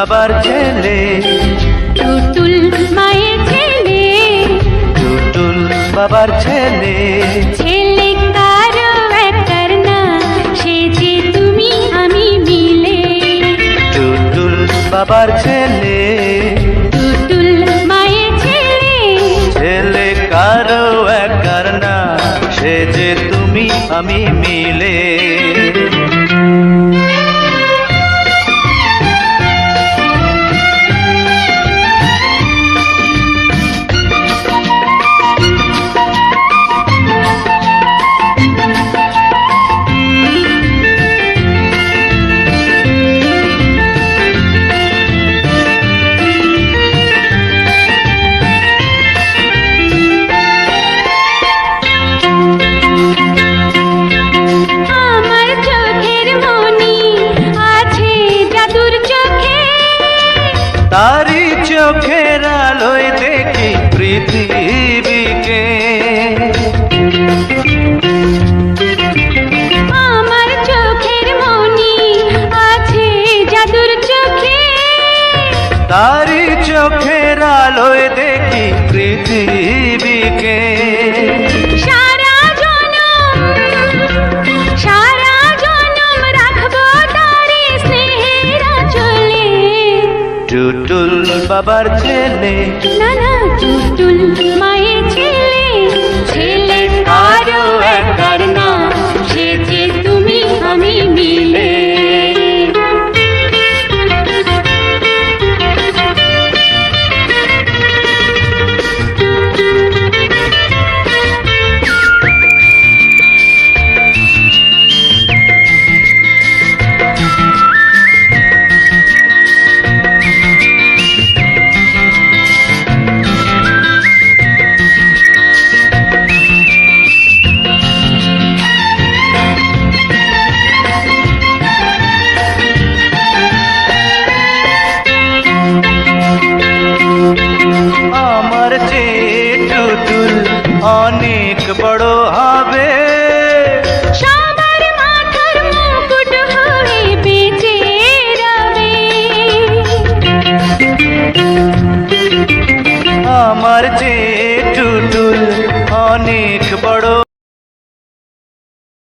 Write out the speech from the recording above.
বাবার ছেলে, টুটুল মায়ের ছেলে, টুটুল বাবার ছেলে। ছেলে কারো একটার না, সে যে তুমি আমি মিলে। টুটুল বাবার ছেলে, টুটুল মায়ের ছেলে, ছেলে কারো একার না, সে যে তুমি আমি মিলে। আমার চোখের মনি আছে জাদুর চোখে, তারি চোখের আলোয় দেখি পৃথিবীকে। আমার চোখের মনি আছে জাদুর চোখে, তারি চোখের আলোয় দেখি পৃথিবীকে। সারা জনম রাখবো তারে স্নেহের আঁচলে। টুটুল বাবার ছেলে, না না টুটুল মায়ের ছেলে, ছেলে কারো একার না, সে যে তুমি আমি মিলে। আমার চেয়ে টুটুল অনেক বড়